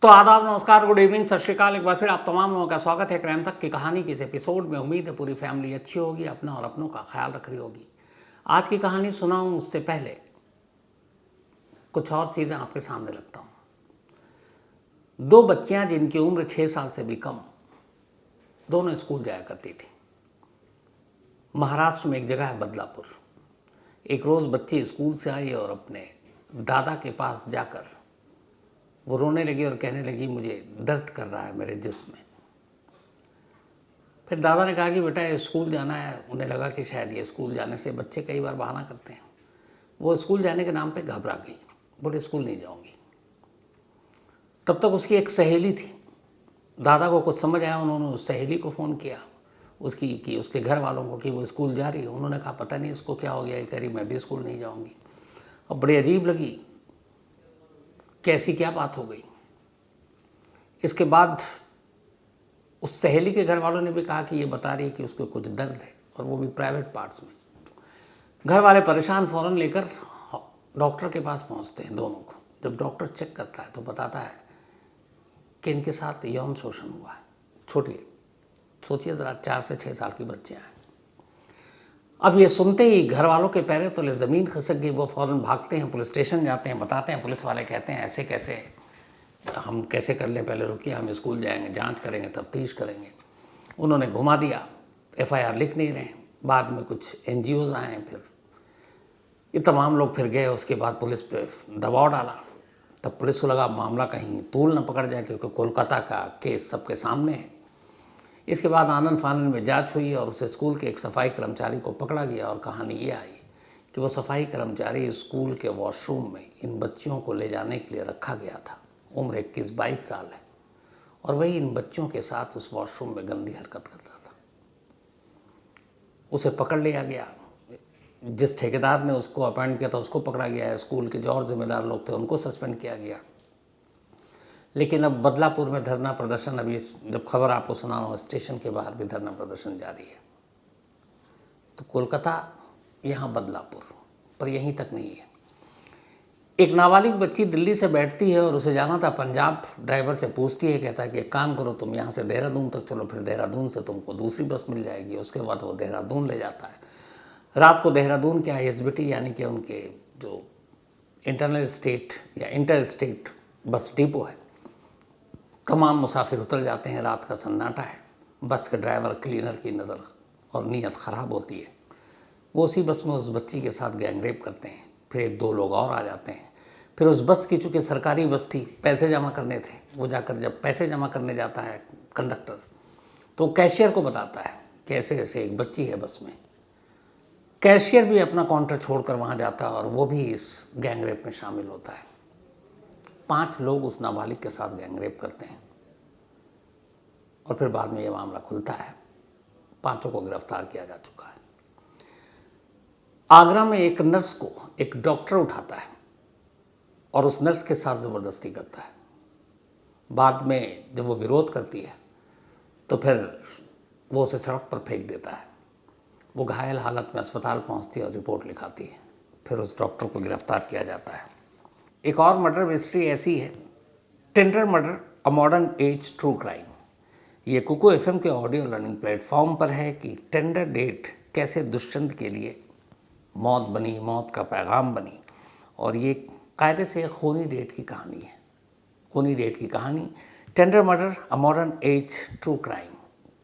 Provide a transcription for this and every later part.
तो आदाब, नमस्कार, गुड इवनिंग, सत श्रीकाल। एक बार फिर आप तमाम लोगों का स्वागत है क्रैम तक की कहानी के इस एपिसोड में। उम्मीद है पूरी फैमिली अच्छी होगी, अपना और अपनों का ख्याल रख रही होगी। आज की कहानी सुनाऊं उससे पहले कुछ और चीज़ें आपके सामने रखता हूँ। दो बच्चियाँ जिनकी उम्र 6 साल से भी कम, दोनों स्कूल जाया करती थी। महाराष्ट्र में एक जगह है बदलापुर। एक रोज़ बच्ची स्कूल से आई और अपने दादा के पास जाकर वो रोने लगी और कहने लगी, मुझे दर्द कर रहा है मेरे जिस्म में। फिर दादा ने कहा कि बेटा ये स्कूल जाना है। उन्हें लगा कि शायद ये स्कूल जाने से बच्चे कई बार बहाना करते हैं। वो स्कूल जाने के नाम पे घबरा गई, बोले स्कूल नहीं जाऊंगी। तब तक उसकी एक सहेली थी। दादा को कुछ समझ आया, उन्होंने उस सहेली को फ़ोन किया उसके घर वालों को कि वो स्कूल जा रही है। उन्होंने कहा पता नहीं इसको क्या हो गया, ये कह रही मैं भी स्कूल नहीं जाऊँगी। अब बड़ी अजीब लगी, कैसी क्या बात हो गई। इसके बाद उस सहेली के घर वालों ने भी कहा कि ये बता रही है कि उसको कुछ दर्द है, और वो भी प्राइवेट पार्ट्स में। घर वाले परेशान, फ़ौरन लेकर डॉक्टर के पास पहुंचते हैं दोनों को। जब डॉक्टर चेक करता है तो बताता है कि इनके साथ यौन शोषण हुआ है। छोटी, सोचिए ज़रा, 4 से 6 साल की बच्चियाँ हैं। अब ये सुनते ही घर वालों के पैरों तले ज़मीन खिसक गई। वो फ़ौरन भागते हैं, पुलिस स्टेशन जाते हैं, बताते हैं। पुलिस वाले कहते हैं ऐसे कैसे, हम कैसे कर लें, पहले रुकिए, हम स्कूल जाएंगे, जांच करेंगे, तफ्तीश करेंगे। उन्होंने घुमा दिया, FIR लिख नहीं रहे। बाद में कुछ NGOs आए, फिर ये तमाम लोग फिर गए। उसके बाद पुलिस पे दबाव डाला। तब पुलिस को लगा मामला कहीं तूल न पकड़ जाए, क्योंकि कोलकाता का केस सबके सामने है। इसके बाद आनन फानन में जांच हुई और उसे स्कूल के एक सफाई कर्मचारी को पकड़ा गया। और कहानी ये आई कि वो सफाई कर्मचारी स्कूल के वॉशरूम में इन बच्चियों को ले जाने के लिए रखा गया था। उम्र 21-22 साल है, और वही इन बच्चों के साथ उस वॉशरूम में गंदी हरकत करता था। उसे पकड़ लिया गया। जिस ठेकेदार ने उसको अपॉइंट किया था उसको पकड़ा गया। स्कूल के जो और जिम्मेदार लोग थे उनको सस्पेंड किया गया। लेकिन अब बदलापुर में धरना प्रदर्शन, अभी जब खबर आपको सुना रहा हूँ, स्टेशन के बाहर भी धरना प्रदर्शन जारी है। तो कोलकाता, यहाँ बदलापुर, पर यहीं तक नहीं है। एक नाबालिग बच्ची दिल्ली से बैठती है और उसे जाना था पंजाब। ड्राइवर से पूछती है, कहता है कि एक काम करो, तुम यहाँ से देहरादून तक चलो, फिर देहरादून से तुमको दूसरी बस मिल जाएगी। उसके बाद वो देहरादून ले जाता है। रात को देहरादून के ISBT यानी कि उनके जो इंटरनल स्टेट या इंटर स्टेट बस डिपो है, तमाम मुसाफिर उतर जाते हैं। रात का सन्नाटा है। बस के ड्राइवर क्लीनर की नज़र और नीयत ख़राब होती है। वो उसी बस में उस बच्ची के साथ गैंगरेप करते हैं। फिर 1-2 लोग और आ जाते हैं। फिर उस बस की, चूँकि सरकारी बस थी, पैसे जमा करने थे, वो जाकर जब पैसे जमा करने जाता है कंडक्टर, तो कैशियर को बताता है कि ऐसे ऐसे एक बच्ची है बस में। कैशियर भी अपना काउंटर छोड़कर वहाँ जाता है और वो भी इस गैंगरेप में शामिल होता है। 5 लोग उस नाबालिग के साथ गैंगरेप करते हैं, और फिर बाद में ये मामला खुलता है। 5 को गिरफ्तार किया जा चुका है। आगरा में एक नर्स को एक डॉक्टर उठाता है और उस नर्स के साथ ज़बरदस्ती करता है। बाद में जब वो विरोध करती है तो फिर वो उसे सड़क पर फेंक देता है। वो घायल हालत में अस्पताल पहुंचती है और रिपोर्ट लिखाती है। फिर उस डॉक्टर को गिरफ्तार किया जाता है। एक और मर्डर मिस्ट्री ऐसी है, tender murder, a modern age true crime. ये कुकू FM के ऑडियो लर्निंग प्लेटफॉर्म पर है कि टेंडर डेट कैसे दुष्यंत के लिए मौत बनी, मौत का पैगाम बनी। और ये कायदे से खूनी डेट की कहानी है। खूनी डेट की कहानी, tender murder, a modern age true crime,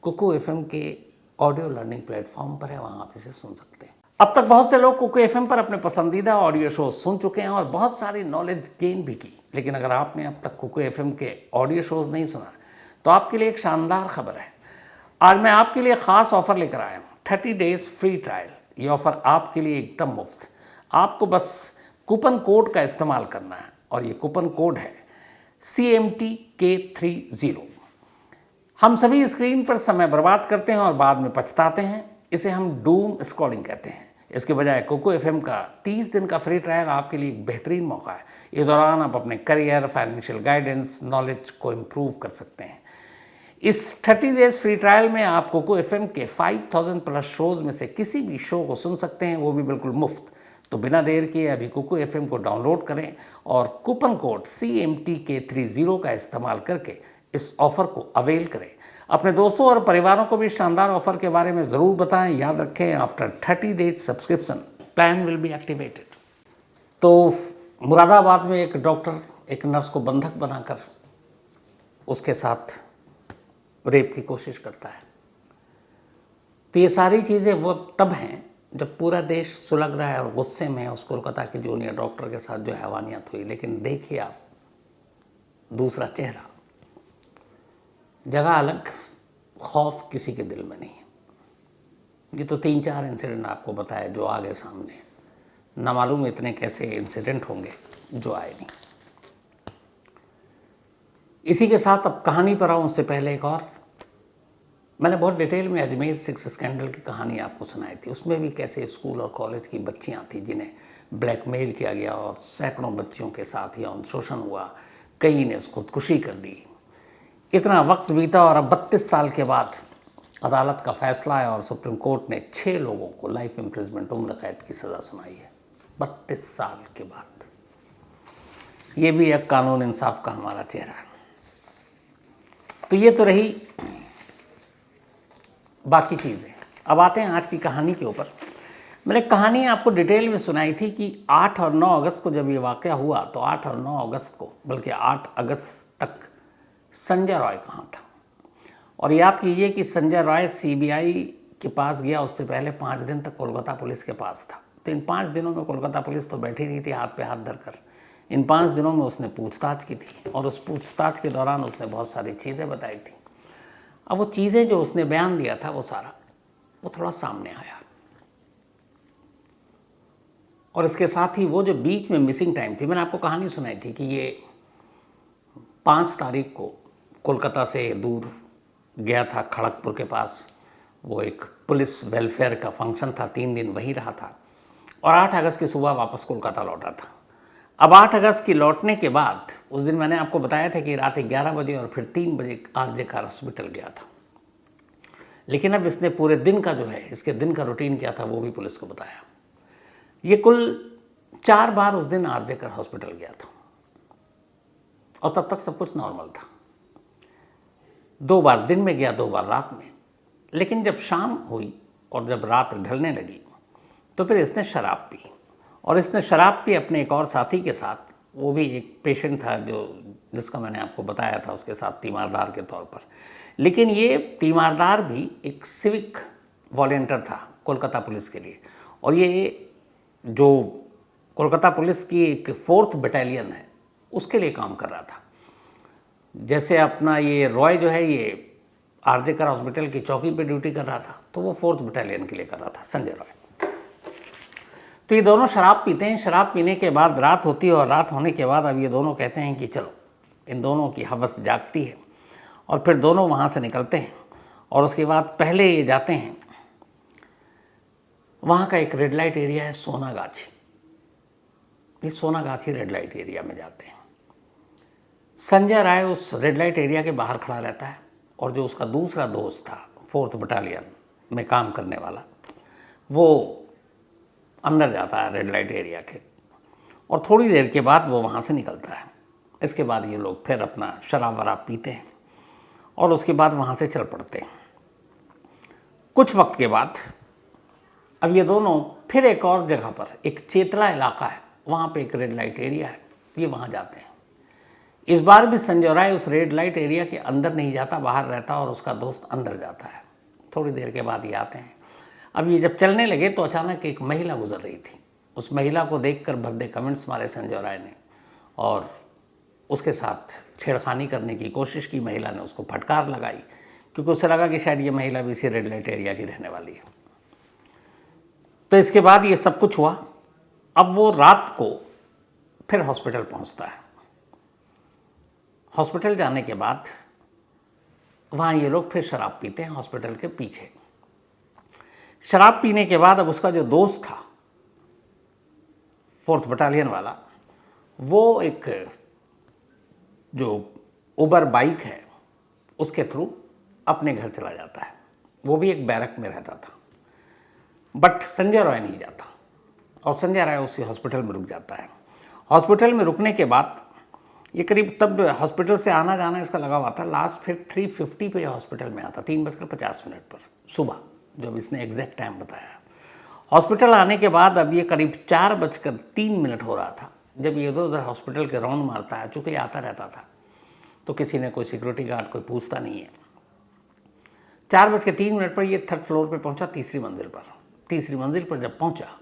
Kuku FM के ऑडियो लर्निंग प्लेटफॉर्म पर है, वहाँ आप इसे सुन सकते हैं। अब तक बहुत से लोग कुकू FM पर अपने पसंदीदा ऑडियो शो सुन चुके हैं और बहुत सारी नॉलेज गेन भी की। लेकिन अगर आपने अब तक कुकू FM के ऑडियो शोज़ नहीं सुना तो आपके लिए एक शानदार खबर है। आज मैं आपके लिए ख़ास ऑफ़र लेकर आया हूँ, 30 डेज़ फ्री ट्रायल। ये ऑफ़र आपके लिए एकदम मुफ्त। आपको बस कूपन कोड का इस्तेमाल करना है, और ये कूपन कोड है CMTK30। हम सभी स्क्रीन पर समय बर्बाद करते हैं और बाद में पछताते हैं। इसे हम डूम स्क्रॉलिंग कहते हैं। इसके बजाय कुकू FM का 30 दिन का फ्री ट्रायल आपके लिए एक बेहतरीन मौका है। इस दौरान आप अपने करियर, फाइनेंशियल गाइडेंस, नॉलेज को इम्प्रूव कर सकते हैं। इस 30 डेज फ्री ट्रायल में आप कुकू FM के 5000 प्लस शोज़ में से किसी भी शो को सुन सकते हैं, वो भी बिल्कुल मुफ्त। तो बिना देर किए अभी कुकू FM को डाउनलोड करें और कूपन कोड CMTK30 का इस्तेमाल करके इस ऑफ़र को अवेल करें। अपने दोस्तों और परिवारों को भी शानदार ऑफ़र के बारे में ज़रूर बताएं। याद रखें, after 30 days subscription plan will be activated. तो मुरादाबाद में एक डॉक्टर एक नर्स को बंधक बनाकर उसके साथ रेप की कोशिश करता है। तो ये सारी चीज़ें वो तब हैं जब पूरा देश सुलग रहा है और गुस्से में है उस कोलकाता के जूनियर डॉक्टर के साथ जो हैवानियत हुई। लेकिन देखिए आप दूसरा चेहरा, जगह अलग, खौफ किसी के दिल में नहीं है। ये तो 3-4 इंसिडेंट आपको बताया जो आगे सामने, ना मालूम इतने कैसे इंसिडेंट होंगे जो आए नहीं। इसी के साथ अब कहानी पर आऊँ उससे पहले एक और, मैंने बहुत डिटेल में अजमेर 6 स्कैंडल की कहानी आपको सुनाई थी। उसमें भी कैसे स्कूल और कॉलेज की बच्चियां थी जिन्हें ब्लैकमेल किया गया और सैकड़ों बच्चियों के साथ यौन शोषण हुआ, कई ने खुदकुशी कर ली। इतना वक्त बीता और अब 32 साल के बाद अदालत का फैसला है और सुप्रीम कोर्ट ने 6 लोगों को लाइफ इम्प्रिजमेंट, उम्र कैद की सज़ा सुनाई है 32 साल के बाद। ये भी एक कानून इंसाफ का हमारा चेहरा है। तो ये तो रही बाकी चीज़ें। अब आते हैं आज की कहानी के ऊपर। मैंने कहानी आपको डिटेल में सुनाई थी कि 8 और 9 अगस्त को जब ये वाक़या हुआ तो 8 और 9 अगस्त को, बल्कि 8 अगस्त तक संजय रॉय कहाँ था। और याद कीजिए कि संजय रॉय CBI के पास गया, उससे पहले 5 दिन तक कोलकाता पुलिस के पास था। तो इन 5 दिनों में कोलकाता पुलिस तो बैठी नहीं थी हाथ पे हाथ धरकर। इन 5 दिनों में उसने पूछताछ की थी और उस पूछताछ के दौरान उसने बहुत सारी चीज़ें बताई थी। अब वो चीज़ें जो उसने बयान दिया था वो सारा वो थोड़ा सामने आया। और इसके साथ ही वो जो बीच में मिसिंग टाइम थी, मैंने आपको कहानी सुनाई थी कि ये 5 तारीख को कोलकाता से दूर गया था खड़गपुर के पास। वो एक पुलिस वेलफेयर का फंक्शन था, 3 दिन वहीं रहा था और 8 अगस्त की सुबह वापस कोलकाता लौटा था। अब 8 अगस्त की लौटने के बाद उस दिन मैंने आपको बताया था कि रात 11 बजे और फिर 3 बजे RJ कार हॉस्पिटल गया था। लेकिन अब इसने पूरे दिन का जो है, इसके दिन का रूटीन क्या था वो भी पुलिस को बताया। ये कुल 4 बार उस दिन RJ कार हॉस्पिटल गया था और तब तक सब कुछ नॉर्मल था। 2 बार दिन में गया, 2 बार रात में। लेकिन जब शाम हुई और जब रात ढलने लगी तो फिर इसने शराब पी और इसने शराब पी अपने एक और साथी के साथ। वो भी एक पेशेंट था जिसका मैंने आपको बताया था, उसके साथ तीमारदार के तौर पर। लेकिन ये तीमारदार भी एक सिविक वॉलंटियर था कोलकाता पुलिस के लिए और ये जो कोलकाता पुलिस की एक 4th बटालियन है उसके लिए काम कर रहा था। जैसे अपना ये रॉय जो है ये RJ कार हॉस्पिटल की चौकी पे ड्यूटी कर रहा था, तो वो 4th बटालियन के लिए कर रहा था संजय रॉय। तो ये दोनों शराब पीते हैं। शराब पीने के बाद रात होती है और रात होने के बाद अब ये दोनों कहते हैं कि चलो, इन दोनों की हवस जागती है और फिर दोनों वहाँ से निकलते हैं। और उसके बाद पहले ये जाते हैं, वहाँ का एक रेड लाइट एरिया है सोनागाछी। ये सोनागाछी रेड लाइट एरिया में जाते हैं। संजय राय उस रेड लाइट एरिया के बाहर खड़ा रहता है और जो उसका दूसरा दोस्त था 4th बटालियन में काम करने वाला, वो अंदर जाता है रेड लाइट एरिया के और थोड़ी देर के बाद वो वहाँ से निकलता है। इसके बाद ये लोग फिर अपना शराब वराब पीते हैं और उसके बाद वहाँ से चल पड़ते हैं। कुछ वक्त के बाद अब ये दोनों फिर एक और जगह पर, एक चेतला इलाका है, वहाँ पे एक रेड लाइट एरिया है, ये वहाँ जाते हैं। इस बार भी संजय राय उस रेड लाइट एरिया के अंदर नहीं जाता, बाहर रहता और उसका दोस्त अंदर जाता है। थोड़ी देर के बाद ये आते हैं। अब ये जब चलने लगे तो अचानक एक महिला गुजर रही थी। उस महिला को देखकर भद्दे कमेंट्स मारे संजय राय ने और उसके साथ छेड़खानी करने की कोशिश की। महिला ने उसको फटकार लगाई क्योंकि उसे लगा कि शायद ये महिला भी इसी रेड लाइट एरिया की रहने वाली है। तो इसके बाद ये सब कुछ हुआ। अब वो रात को फिर हॉस्पिटल पहुंचता है। हॉस्पिटल जाने के बाद वहाँ ये लोग फिर शराब पीते हैं हॉस्पिटल के पीछे। शराब पीने के बाद अब उसका जो दोस्त था 4th बटालियन वाला, वो एक जो उबर बाइक है उसके थ्रू अपने घर चला जाता है। वो भी एक बैरक में रहता था, बट संजय रॉय नहीं जाता और संजय राय उसी हॉस्पिटल में रुक जाता है। हॉस्पिटल में रुकने के बाद ये करीब, तब हॉस्पिटल से आना जाना इसका लगा हुआ था, लास्ट फिर 3:50 पे हॉस्पिटल में आता, 3:50 पर सुबह, जब इसने एग्जैक्ट टाइम बताया। हॉस्पिटल आने के बाद अब ये करीब 4:03 हो रहा था जब ये इधर उधर हॉस्पिटल के राउंड मारता है। चूँकि आता रहता था तो किसी ने, कोई सिक्योरिटी गार्ड कोई पूछता नहीं है। 4:03 पर ये 3rd फ्लोर पे पहुंचा, तीसरी मंजिल पर। तीसरी मंजिल पर जब पहुंचा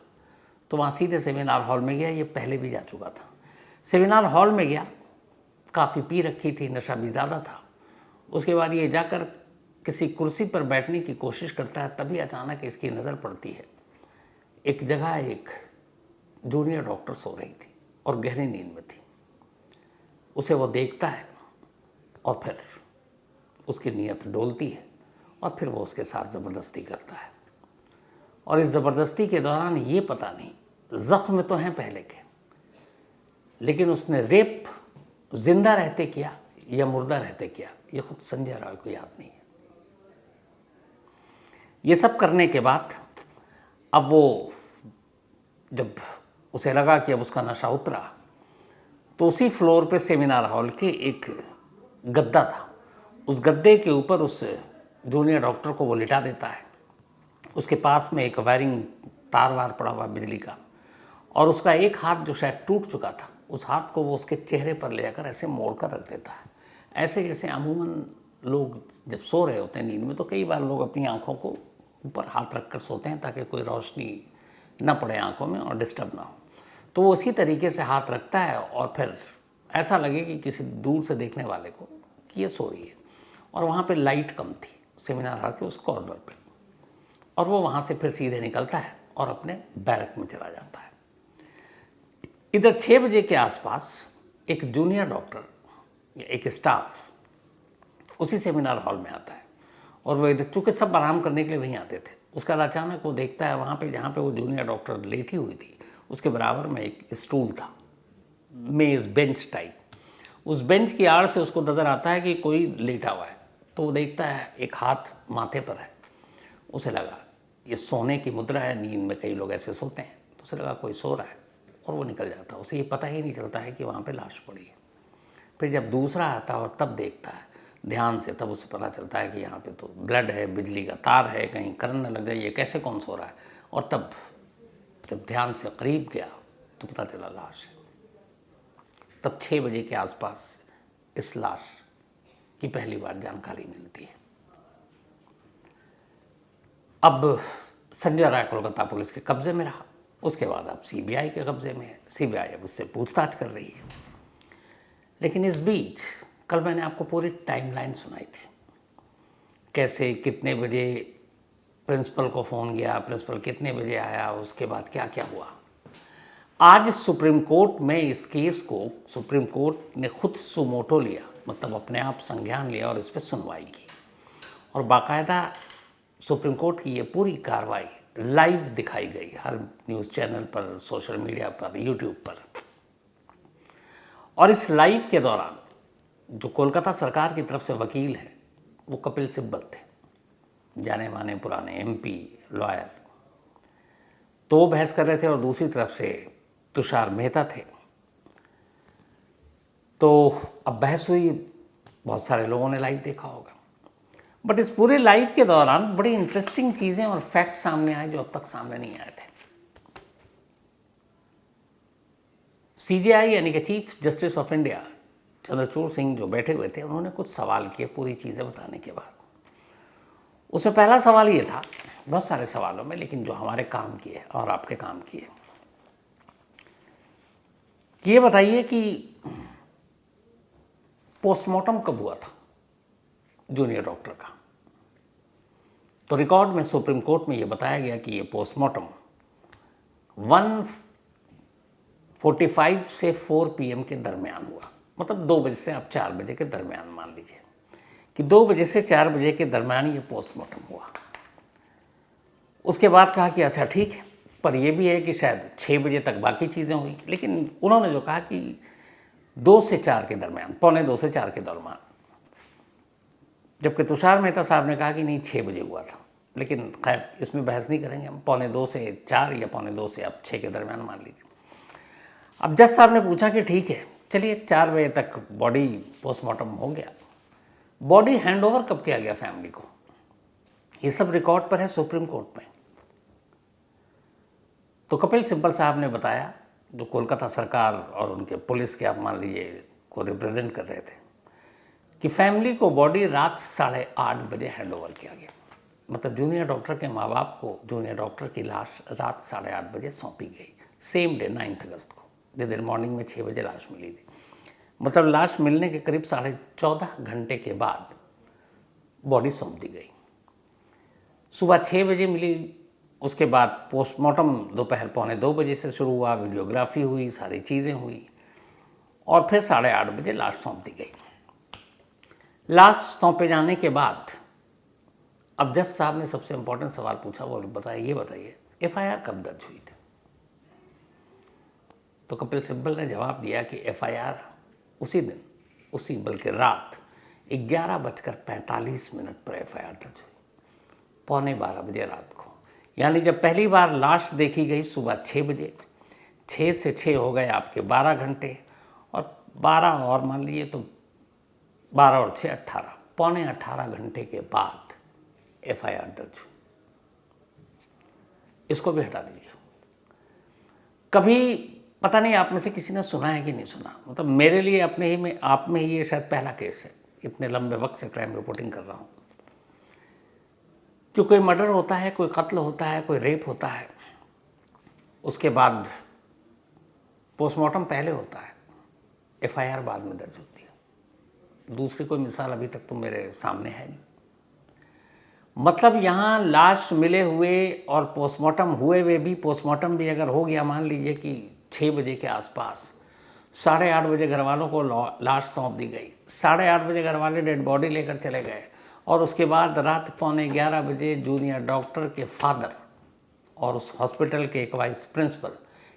तो वहाँ सीधे सेमिनार हॉल में गया। ये पहले भी जा चुका था। सेमिनार हॉल में गया, काफ़ी पी रखी थी, नशा भी ज़्यादा था। उसके बाद ये जाकर किसी कुर्सी पर बैठने की कोशिश करता है, तभी अचानक इसकी नज़र पड़ती है एक जगह, एक जूनियर डॉक्टर सो रही थी और गहरी नींद में थी। उसे वो देखता है और फिर उसकी नीयत डोलती है और फिर वो उसके साथ ज़बरदस्ती करता है। और इस ज़बरदस्ती के दौरान ये पता नहीं, ज़ख्म तो हैं पहले के, लेकिन उसने रेप जिंदा रहते किया या मुर्दा रहते किया, ये खुद संजय राय को याद नहीं है। ये सब करने के बाद अब वो, जब उसे लगा कि अब उसका नशा उतरा, तो उसी फ्लोर पे सेमिनार हॉल के एक गद्दा था। उस गद्दे के ऊपर उस जूनियर डॉक्टर को वो लिटा देता है। उसके पास में एक वायरिंग तार वार पड़ा हुआ बिजली का, और उसका एक हाथ जो शायद टूट चुका था, उस हाथ को वो उसके चेहरे पर ले जाकर ऐसे मोड़ कर रख देता है। ऐसे जैसे अमूमन लोग जब सो रहे होते हैं नींद में, तो कई बार लोग अपनी आंखों को ऊपर हाथ रख कर सोते हैं ताकि कोई रोशनी न पड़े आंखों में और डिस्टर्ब ना हो। तो वो उसी तरीके से हाथ रखता है और फिर ऐसा लगे कि किसी दूर से देखने वाले को कि ये सो रही है। और वहाँ पे लाइट कम थी सेमिनार हॉल के उस कॉर्नर पे, और वो वहाँ से फिर सीधे निकलता है और अपने बैरक में चला जाता है। इधर 6 बजे के आसपास एक जूनियर डॉक्टर या एक स्टाफ उसी सेमिनार हॉल में आता है, और वो इधर, चूँकि सब आराम करने के लिए वहीं आते थे। उसका अचानक वो देखता है वहाँ पे, जहाँ पे वो जूनियर डॉक्टर लेटी हुई थी, उसके बराबर में एक स्टूल था, मेज़ बेंच टाइप। उस बेंच की आड़ से उसको नज़र आता है कि कोई लेटा हुआ है। तो वो देखता है एक हाथ माथे पर है। उसे लगा ये सोने की मुद्रा है, नींद में कई लोग ऐसे सोते हैं, तो उसे लगा कोई सो रहा है, और वो निकल जाता है। उसे ये पता ही नहीं चलता है कि वहाँ पे लाश पड़ी है। फिर जब दूसरा आता है और तब देखता है ध्यान से, तब उसे पता चलता है कि यहाँ पे तो ब्लड है, बिजली का तार है, कहीं करंट न लग जाए, ये कैसे कौन सो रहा है। और तब जब ध्यान से करीब गया तो पता चला लाश है। तब 6 बजे के आसपास इस लाश की पहली बार जानकारी मिलती है। अब संजय राय कोलकाता पुलिस के कब्जे में रहा। उसके बाद अब सीबीआई के कब्जे में है। सीबीआई अब उससे पूछताछ कर रही है। लेकिन इस बीच कल मैंने आपको पूरी टाइमलाइन सुनाई थी, कैसे कितने बजे प्रिंसिपल को फ़ोन किया, प्रिंसिपल कितने बजे आया, उसके बाद क्या क्या हुआ। आज सुप्रीम कोर्ट में इस केस को सुप्रीम कोर्ट ने खुद सुमोटो लिया, मतलब अपने आप संज्ञान लिया और इस पर सुनवाई की। और बाकायदा सुप्रीम कोर्ट की ये पूरी कार्रवाई लाइव दिखाई गई हर न्यूज़ चैनल पर, सोशल मीडिया पर, यूट्यूब पर। और इस लाइव के दौरान जो कोलकाता सरकार की तरफ से वकील हैं वो कपिल सिब्बल थे, जाने माने पुराने एमपी लॉयर। तो वो बहस कर रहे थे और दूसरी तरफ से तुषार मेहता थे। तो अब बहस हुई, बहुत सारे लोगों ने लाइव देखा होगा। बट इस पूरे लाइव के दौरान बड़ी इंटरेस्टिंग चीज़ें और फैक्ट सामने आए जो अब तक सामने नहीं आए थे। सीजेआई यानी कि chief justice of India Chandrachud Singh जो बैठे हुए थे, उन्होंने कुछ सवाल किए पूरी चीज़ें बताने के बाद। उसमें पहला सवाल ये था, बहुत सारे सवालों में, लेकिन जो हमारे काम किए और आपके काम किए, कि ये बताइए कि पोस्टमार्टम कब हुआ था जूनियर डॉक्टर का। तो रिकॉर्ड में सुप्रीम कोर्ट में ये बताया गया कि ये पोस्टमार्टम 1:45 से 4 PM के दरमियान हुआ, मतलब 2 बजे से आप 4 बजे के दरमियान मान लीजिए कि 2 बजे से 4 बजे के दरमियान ये पोस्टमार्टम हुआ। उसके बाद कहा कि अच्छा ठीक है, पर यह भी है कि शायद 6 बजे तक बाकी चीज़ें हुई। लेकिन उन्होंने जो कहा कि 2 से 4 के दरमियान, पौने 2 से 4 के दरमियान, जबकि तुषार मेहता साहब ने कहा कि नहीं 6 बजे हुआ था। लेकिन खैर इसमें बहस नहीं करेंगे हम। 2:45 से 4 या 2:45 से अब 6 के दरमियान मान लीजिए। अब जज साहब ने पूछा कि ठीक है चलिए 4 बजे तक बॉडी पोस्टमार्टम हो गया, बॉडी हैंडओवर कब किया गया फैमिली को? ये सब रिकॉर्ड पर है सुप्रीम कोर्ट में। तो कपिल सिब्बल साहब ने बताया, जो कोलकाता सरकार और उनके पुलिस के आप मान लीजिए को रिप्रेजेंट कर रहे थे, कि फैमिली को बॉडी रात 8:30 बजे हैंडओवर किया गया। मतलब जूनियर डॉक्टर के माँ बाप को जूनियर डॉक्टर की लाश रात 8:30 बजे सौंपी गई, सेम डे 9 अगस्त को, जिस दिन मॉर्निंग में 6 बजे लाश मिली थी। मतलब लाश मिलने के करीब 14.5 घंटे के बाद बॉडी सौंप दी गई। सुबह 6 बजे मिली, उसके बाद पोस्टमार्टम दोपहर 1:45 बजे से शुरू हुआ, वीडियोग्राफी हुई, सारी चीज़ें हुई और फिर 8:30 बजे लाश सौंप दी गई। लाश सौंपे जाने के बाद अब जज साहब ने सबसे इम्पोर्टेंट सवाल पूछा, वो बताइए एफआईआर कब दर्ज हुई थी? तो कपिल सिब्बल ने जवाब दिया कि एफआईआर उसी दिन, बल्कि रात 11:45 पर एफआईआर दर्ज हुई, 11:15 बजे रात को। यानी जब पहली बार लाश देखी गई सुबह 6 बजे, 6 से 6 हो गए आपके 12 घंटे, और 12 और मान लीजिए तो 12 और 6 18, 18 घंटे के बाद एफआईआर दर्ज हुई। इसको भी हटा दीजिए। कभी पता नहीं आप में से किसी ने सुना है कि नहीं सुना, मतलब मेरे लिए अपने ही में आप में ही ये शायद पहला केस है, इतने लंबे वक्त से क्राइम रिपोर्टिंग कर रहा हूँ। कि कोई मर्डर होता है, कोई कत्ल होता है, कोई रेप होता है, उसके बाद पोस्टमार्टम पहले होता है, एफआईआर बाद में दर्ज होती है। दूसरी कोई मिसाल अभी तक तो मेरे सामने है नहीं। मतलब यहाँ लाश मिले हुए और पोस्टमार्टम हुए हुए भी, पोस्टमार्टम भी अगर हो गया मान लीजिए कि 6 बजे के आसपास, 8:30 बजे घर वालों को लाश सौंप दी गई, 8:30 बजे घर वाले डेड बॉडी लेकर चले गए, और उसके बाद रात 11:15 बजे जूनियर डॉक्टर के फादर और उस हॉस्पिटल के एक वाइस प्रिंसिपल,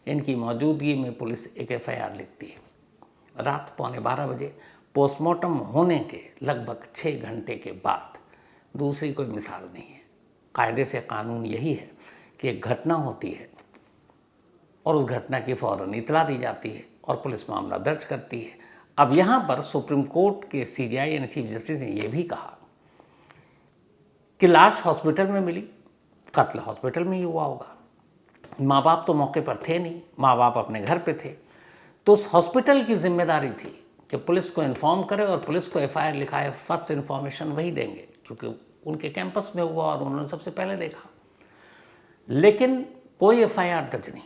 इनकी मौजूदगी में पुलिस एक एफआईआर लिखती है। रात 11:15 बजे पोस्टमार्टम होने के लगभग 6 घंटे के बाद। दूसरी कोई मिसाल नहीं है। कायदे से कानून यही है कि एक घटना होती है और उस घटना की फ़ौरन इतला दी जाती है और पुलिस मामला दर्ज करती है। अब यहाँ पर सुप्रीम कोर्ट के सीजेआई यानी चीफ जस्टिस ने यह भी कहा कि लाश हॉस्पिटल में मिली, कत्ल हॉस्पिटल में ही हुआ होगा, माँ बाप तो मौके पर थे नहीं, माँ बाप अपने घर पे थे, तो उस हॉस्पिटल की जिम्मेदारी थी कि पुलिस को इन्फॉर्म करे और पुलिस को एफआईआर लिखाए। फर्स्ट इन्फॉर्मेशन वही देंगे क्योंकि उनके कैंपस में हुआ और उन्होंने सबसे पहले देखा। लेकिन कोई एफआईआर दर्ज नहीं।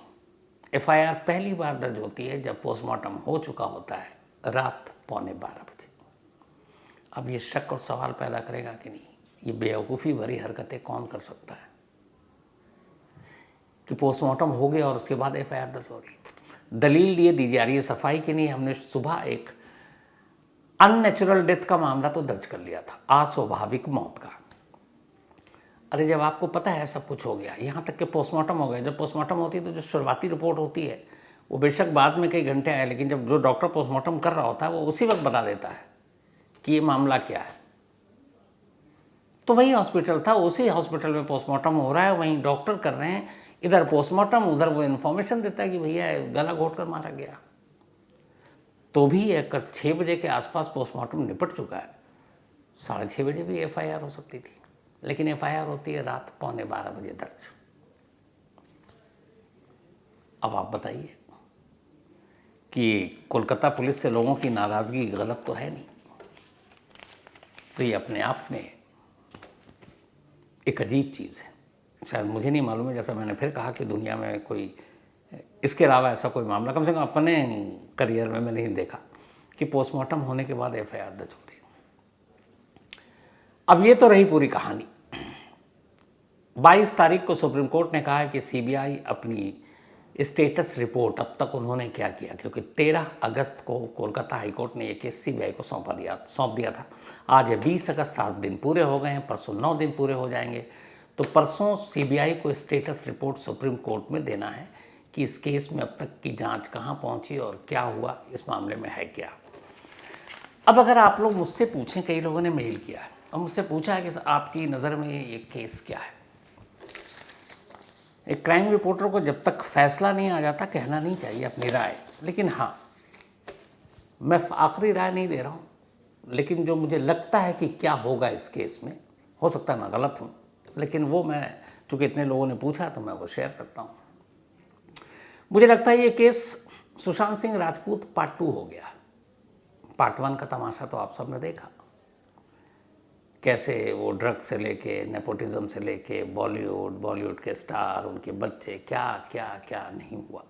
एफआईआर पहली बार दर्ज होती है जब पोस्टमार्टम हो चुका होता है, रात 11:15 बजे। अब ये शक और सवाल पैदा करेगा कि नहीं, ये बेवकूफ़ी भरी हरकतें कौन कर सकता है कि पोस्टमार्टम हो गया और उसके बाद एफआईआर दर्ज हो रही। दलील ये दी जा रही है सफाई की नहीं, हमने सुबह एक अननेचुरल डेथ का मामला तो दर्ज कर लिया था, अस्वाभाविक मौत का। अरे जब आपको पता है सब कुछ हो गया, यहाँ तक कि पोस्टमार्टम हो गया, जब पोस्टमार्टम होती है तो जो शुरुआती रिपोर्ट होती है वो बेशक बाद में कई घंटे आए, लेकिन जब जो डॉक्टर पोस्टमार्टम कर रहा होता है वो उसी वक्त बता देता है कि ये मामला क्या है। तो वही हॉस्पिटल था, उसी हॉस्पिटल में पोस्टमार्टम हो रहा है, वहीं डॉक्टर कर रहे हैं, इधर पोस्टमार्टम उधर वो इन्फॉर्मेशन देता है कि भैया गला घोट कर मारा गया। तो भी 6 बजे के आसपास पोस्टमार्टम निपट चुका है, 6:30 बजे भी एफआईआर हो सकती थी, लेकिन एफआईआर होती है रात 11:15 बजे दर्ज। अब आप बताइए कि कोलकाता पुलिस से लोगों की नाराज़गी गलत तो है नहीं? तो ये अपने आप में एक अजीब चीज़ है। शायद मुझे नहीं मालूम है, जैसा मैंने फिर कहा कि दुनिया में कोई इसके अलावा ऐसा कोई मामला कम से कम अपने करियर में मैं नहीं देखा कि पोस्टमार्टम होने के बाद एफआईआर दर्ज होती है। अब ये तो रही पूरी कहानी। 22 तारीख को सुप्रीम कोर्ट ने कहा है कि सीबीआई अपनी स्टेटस रिपोर्ट, अब तक उन्होंने क्या किया, क्योंकि 13 अगस्त को कोलकाता हाईकोर्ट ने ये केस सीबीआई को सौंप दिया था। आज है 20 अगस्त, 7 दिन पूरे हो गए हैं, परसों 9 दिन पूरे हो जाएंगे। तो परसों सीबीआई को स्टेटस रिपोर्ट सुप्रीम कोर्ट में देना है कि इस केस में अब तक की जांच कहाँ पहुँची और क्या हुआ, इस मामले में है क्या। अब अगर आप लोग मुझसे पूछें, कई लोगों ने मेल किया है और मुझसे पूछा है कि आपकी नज़र में ये केस क्या है, एक क्राइम रिपोर्टर को जब तक फैसला नहीं आ जाता कहना नहीं चाहिए अपनी राय। लेकिन हाँ, मैं आखिरी राय नहीं दे रहा हूँ, लेकिन जो मुझे लगता है कि क्या होगा इस केस में, हो सकता है मैं गलत हूँ, लेकिन वो मैं, चूँकि इतने लोगों ने पूछा तो मैं वो शेयर करता हूँ। मुझे लगता है ये केस सुशांत सिंह राजपूत पार्ट 2 हो गया। पार्ट 1 का तमाशा तो आप सबने देखा, कैसे वो ड्रग से लेके, नेपोटिज्म से लेके, बॉलीवुड के स्टार, उनके बच्चे, क्या क्या क्या नहीं हुआ।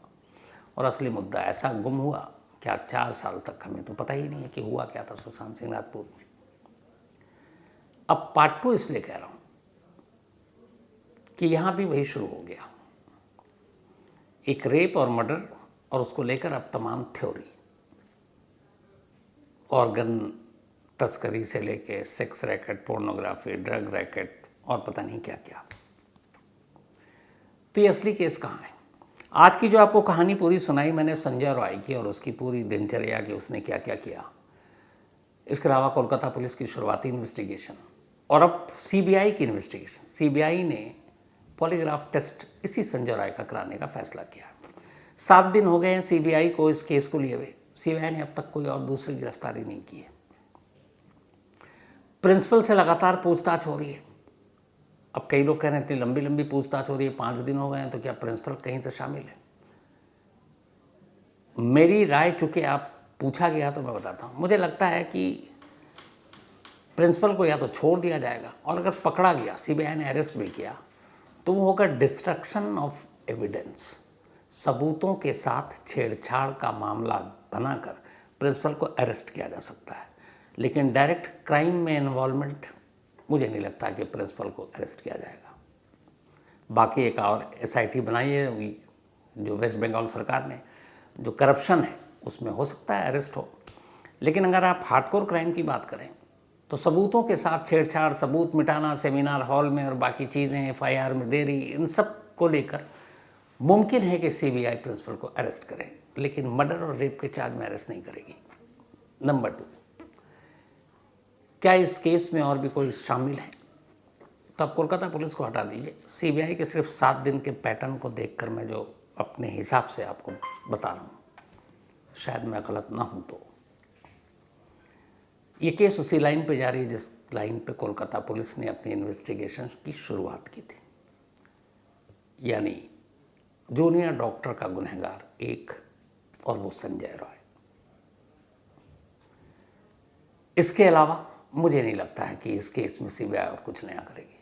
और असली मुद्दा ऐसा गुम हुआ क्या 4 साल तक हमें तो पता ही नहीं है कि हुआ क्या था सुशांत सिंह राजपूत में। अब पार्ट 2 इसलिए कह रहा हूँ कि यहाँ भी वही शुरू हो गया, एक रेप और मर्डर, और उसको लेकर अब तमाम थ्योरी, ऑर्गन तस्करी से लेके sex racket, pornography, drug racket और पता नहीं क्या क्या। तो ये असली केस कहाँ है? आज की जो आपको कहानी पूरी सुनाई मैंने संजय रॉय की और उसकी पूरी दिनचर्या की, उसने क्या क्या किया, इसके अलावा कोलकाता पुलिस की शुरुआती इन्वेस्टिगेशन और अब सीबीआई की इन्वेस्टिगेशन। सीबीआई ने पॉलीग्राफ टेस्ट इसी संजय रॉय का कराने का फैसला किया। 7 दिन हो गए हैं सीबीआई को इस केस को लिए हुए। सीबीआई ने अब तक कोई और दूसरी गिरफ्तारी नहीं की है। प्रिंसिपल से लगातार पूछताछ हो रही है। अब कई लोग कह रहे हैं इतनी लंबी लंबी पूछताछ हो रही है, 5 दिन हो गए हैं, तो क्या प्रिंसिपल कहीं से शामिल है? मेरी राय, चूंकि आप पूछा गया तो मैं बताता हूँ, मुझे लगता है कि प्रिंसिपल को या तो छोड़ दिया जाएगा, और अगर पकड़ा गया, सीबीआई ने अरेस्ट भी किया, तो वो होगा डिस्ट्रक्शन ऑफ एविडेंस। सबूतों के साथ छेड़छाड़ का मामला बनाकर प्रिंसिपल को अरेस्ट किया जा सकता है, लेकिन डायरेक्ट क्राइम में इन्वॉल्वमेंट मुझे नहीं लगता कि प्रिंसिपल को अरेस्ट किया जाएगा। बाकी एक और एसआईटी बनाई है जो वेस्ट बंगाल सरकार ने, जो करप्शन है उसमें हो सकता है अरेस्ट हो। लेकिन अगर आप हार्डकोर क्राइम की बात करें तो सबूतों के साथ छेड़छाड़, सबूत मिटाना सेमिनार हॉल में और बाकी चीज़ें, एफआईआर में देरी, इन सब को लेकर मुमकिन है कि सीबीआई प्रिंसिपल को अरेस्ट करे, लेकिन मर्डर और रेप के चार्ज में अरेस्ट नहीं करेगी। नंबर 2, क्या इस केस में और भी कोई शामिल है? तो आप कोलकाता पुलिस को हटा दीजिए। सीबीआई के सिर्फ 7 दिन के पैटर्न को देखकर मैं जो अपने हिसाब से आपको बता रहा हूँ, शायद मैं गलत ना हूँ, तो ये केस उसी लाइन पे जा रही है जिस लाइन पे कोलकाता पुलिस ने अपनी इन्वेस्टिगेशन की शुरुआत की थी, यानी जूनियर डॉक्टर का गुनहगार एक, और वो संजय रॉय। इसके अलावा मुझे नहीं लगता है कि इस केस में सीबीआई और कुछ नया करेगी,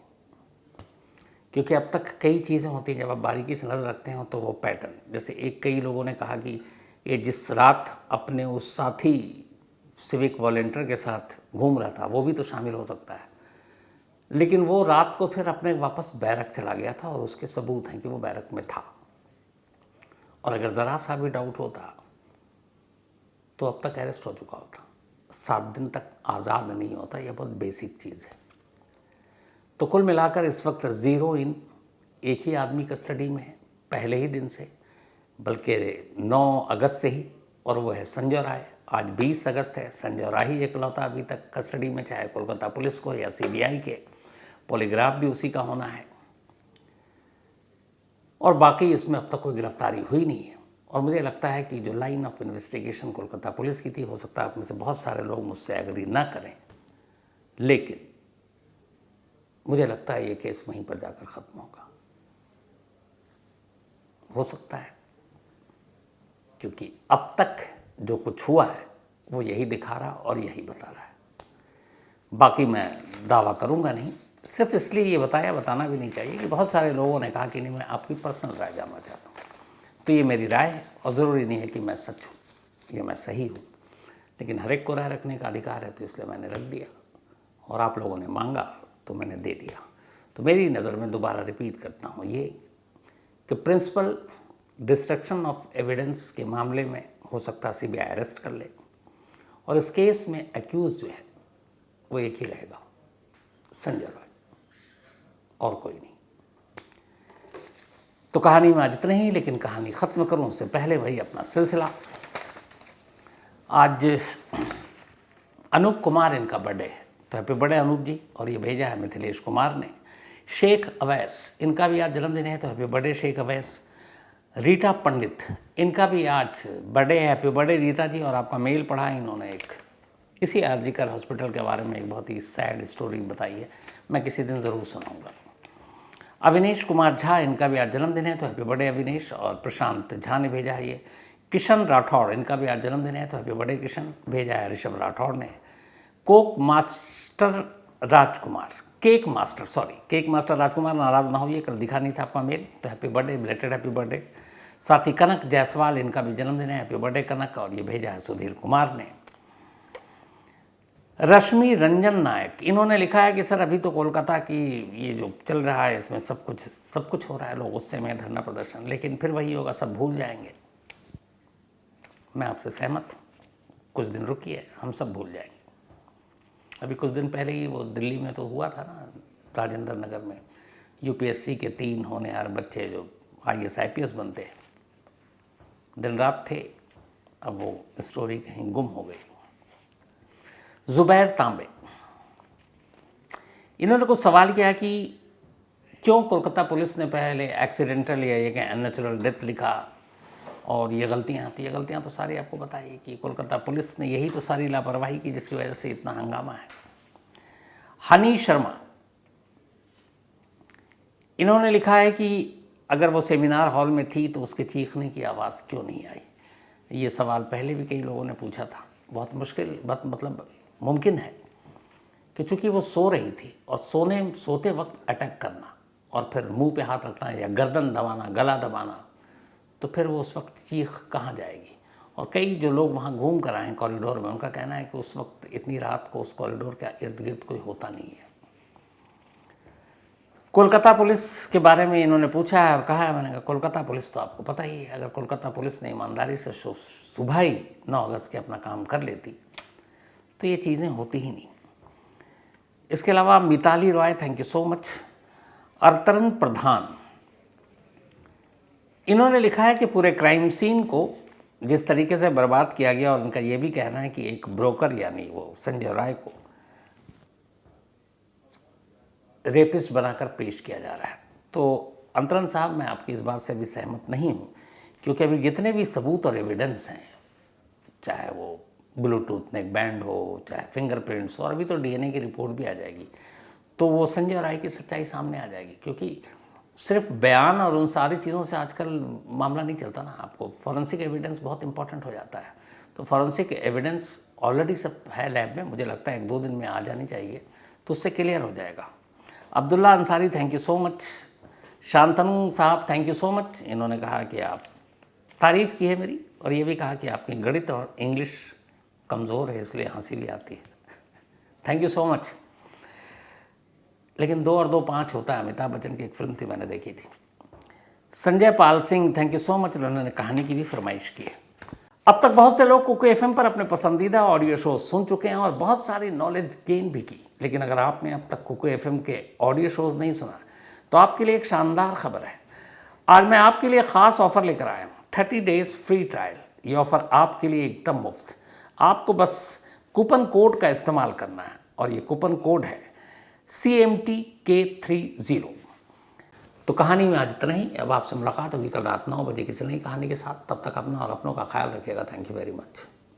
क्योंकि अब तक कई चीज़ें होती हैं, जब आप बारीकी से नज़र रखते हो तो वो पैटर्न, जैसे कई लोगों ने कहा कि ये जिस रात अपने उस साथी सिविक वॉलंटियर के साथ घूम रहा था वो भी तो शामिल हो सकता है, लेकिन वो रात को फिर अपने वापस बैरक चला गया था और उसके सबूत हैं कि वो बैरक में था। और अगर ज़रा सा भी डाउट होता तो अब तक अरेस्ट हो चुका होता। 7 दिन तक आज़ाद नहीं होता, यह बहुत बेसिक चीज़ है। तो कुल मिलाकर इस वक्त 0 इन एक ही आदमी कस्टडी में है पहले ही दिन से, बल्कि 9 अगस्त से ही, और वो है संजय राय। आज 20 अगस्त है, संजय राय ही एकलौता अभी तक कस्टडी में, चाहे कोलकाता पुलिस को या सीबीआई के। पॉलीग्राफ भी उसी का होना है, और बाकी इसमें अब तक कोई गिरफ्तारी हुई नहीं है। और मुझे लगता है कि जो line of investigation Kolkata police की थी, हो सकता है आप में से बहुत सारे लोग मुझसे एग्री ना करें, लेकिन मुझे लगता है ये केस वहीं पर जाकर ख़त्म होगा। हो सकता है, क्योंकि अब तक जो कुछ हुआ है वो यही दिखा रहा और यही बता रहा है। बाकी मैं दावा करूंगा नहीं, सिर्फ इसलिए ये बताना भी नहीं चाहिए कि बहुत सारे लोगों ने कहा कि नहीं, मैं आपकी पर्सनल राय जानना चाहता हूँ। तो ये मेरी राय है, और ज़रूरी नहीं है कि मैं सच हूँ या मैं सही हूँ, लेकिन हर एक को राय रखने का अधिकार है, तो इसलिए मैंने रख दिया, और आप लोगों ने मांगा तो मैंने दे दिया। तो मेरी नज़र में दोबारा रिपीट करता हूँ ये कि प्रिंसिपल डिस्ट्रक्शन ऑफ एविडेंस के मामले में हो सकता है सीबीआई अरेस्ट कर ले, और इस केस में एक्यूज जो है वो एक ही रहेगा, संजय रॉय, और कोई नहीं। तो कहानी में आज इतना ही, लेकिन कहानी ख़त्म करूं उससे पहले वही अपना सिलसिला। आज अनूप कुमार इनका बर्थडे है, तो हैप्पी बर्थडे अनूप जी। और ये भेजा है मिथिलेश कुमार ने। शेख अवैस, इनका भी आज जन्मदिन है, तो हैप्पी बर्थडे शेख अवैस। रीटा पंडित, इनका भी आज बर्थडे है, हैप्पी बर्थडे रीटा जी। और आपका मेल पढ़ा है इन्होंने एक इसी आरजीकर हॉस्पिटल के बारे में एक बहुत ही सैड स्टोरी बताई है, मैं किसी दिन ज़रूर सुनाऊंगा। अविनेश कुमार झा, इनका भी आज जन्मदिन है, तो हैप्पी बर्थडे अविनेश। और प्रशांत झा ने भेजा है ये। किशन राठौड़, इनका भी आज जन्मदिन है, तो हैप्पी बर्थडे किशन, भेजा है ऋषभ राठौड़ ने। केक मास्टर राजकुमार, नाराज़ ना होइए, कल दिखा नहीं था आपका मेल, तो happy birthday, belated happy birthday. साथ ही कनक जायसवाल, इनका भी जन्मदिन है, हैप्पी बर्थडे कनक। और ये भेजा है सुधीर कुमार ने। रश्मि रंजन नायक, इन्होंने लिखा है कि सर अभी तो कोलकाता की ये जो चल रहा है इसमें सब कुछ हो रहा है, लोग गुस्से में, धरना प्रदर्शन, लेकिन फिर वही होगा, सब भूल जाएंगे। मैं आपसे सहमत हूँ, कुछ दिन रुकिए, हम सब भूल जाएंगे। अभी कुछ दिन पहले ही वो दिल्ली में तो हुआ था ना, राजेंद्र नगर में, यूपीएससी के 3 होनहार बच्चे जो IAS IPS बनते हैं, दिन रात थे, अब वो स्टोरी कहीं गुम हो गई। जुबैर तांबे, इन्होंने कुछ सवाल किया कि क्यों कोलकाता पुलिस ने पहले एक्सीडेंटल या ये अननेचुरल डेथ लिखा और ये गलतियाँ थी। ये गलतियाँ तो सारी आपको बताइए कि कोलकाता पुलिस ने यही तो सारी लापरवाही की जिसकी वजह से इतना हंगामा है। हनी शर्मा, इन्होंने लिखा है कि अगर वो सेमिनार हॉल में थी तो उसके चीखने की आवाज़ क्यों नहीं आई। ये सवाल पहले भी कई लोगों ने पूछा था। बहुत मुश्किल, बहुत मतलब मुमकिन है कि चूँकि वो सो रही थी और सोते वक्त अटैक करना और फिर मुंह पे हाथ रखना या गर्दन दबाना, गला दबाना, तो फिर वो उस वक्त चीख कहाँ जाएगी। और कई जो लोग वहाँ घूम कर आए हैं कॉरिडोर में, उनका कहना है कि उस वक्त इतनी रात को उस कॉरिडोर के इर्द गिर्द कोई होता नहीं है। कोलकाता पुलिस के बारे में इन्होंने पूछा है और कहा है, मैंने कहा कोलकाता पुलिस तो आपको पता ही है, अगर कोलकाता पुलिस ने ईमानदारी से सुबह ही 9 अगस्त के अपना काम कर लेती तो ये चीज़ें होती ही नहीं। इसके अलावा Mitali Roy, thank you so much. अरतरन प्रधान, इन्होंने लिखा है कि पूरे क्राइम सीन को जिस तरीके से बर्बाद किया गया, और उनका ये भी कहना है कि एक ब्रोकर यानी वो संजय राय को रेपिस्ट बनाकर पेश किया जा रहा है। तो अंतरन साहब, मैं आपकी इस बात से भी सहमत नहीं हूँ, क्योंकि अभी जितने भी सबूत और एविडेंस हैं, चाहे वो ब्लूटूथ नेक बैंड हो, चाहे फिंगरप्रिंट्स, और अभी तो DNA की रिपोर्ट भी आ जाएगी, तो वो संजय राय की सच्चाई सामने आ जाएगी। क्योंकि सिर्फ बयान और उन सारी चीज़ों से आजकल मामला नहीं चलता ना, आपको फॉरेंसिक एविडेंस बहुत इंपॉर्टेंट हो जाता है। तो फॉरेंसिक एविडेंस ऑलरेडी सब है लैब में, मुझे लगता है 1-2 दिन में आ जानी चाहिए, तो उससे क्लियर हो जाएगा। Abdullah Ansari, thank you so much. Shantanu साहब, थैंक यू सो मच। इन्होंने कहा कि आप तारीफ़ की है मेरी, और ये भी कहा कि आपकी गणित और इंग्लिश कमज़ोर है इसलिए हंसी भी आती है। Thank you so much. लेकिन 2 और 2 5 होता है, अमिताभ बच्चन की एक फिल्म थी, मैंने देखी थी। Sanjay Pal Singh, thank you so much, उन्होंने कहानी की भी फरमाइश की है। अब तक बहुत से लोग कुकू FM पर अपने पसंदीदा ऑडियो शो सुन चुके हैं और बहुत सारी नॉलेज गेन भी की। लेकिन अगर आपने अब तक कुकू FM के ऑडियो शोज़ नहीं सुना तो आपके लिए एक शानदार खबर है। आज मैं आपके लिए ख़ास ऑफ़र लेकर आया हूँ, 30 डेज़ फ्री ट्रायल। ये ऑफ़र आपके लिए एकदम मुफ्त। आपको बस कूपन कोड का इस्तेमाल करना है, और ये कूपन कोड है CMTK30। तो कहानी में आज इतना ही। अब आपसे मुलाकात होगी कल रात 9 बजे किसी नई कहानी के साथ। तब तक अपना और अपनों का ख्याल रखिएगा। Thank you very much.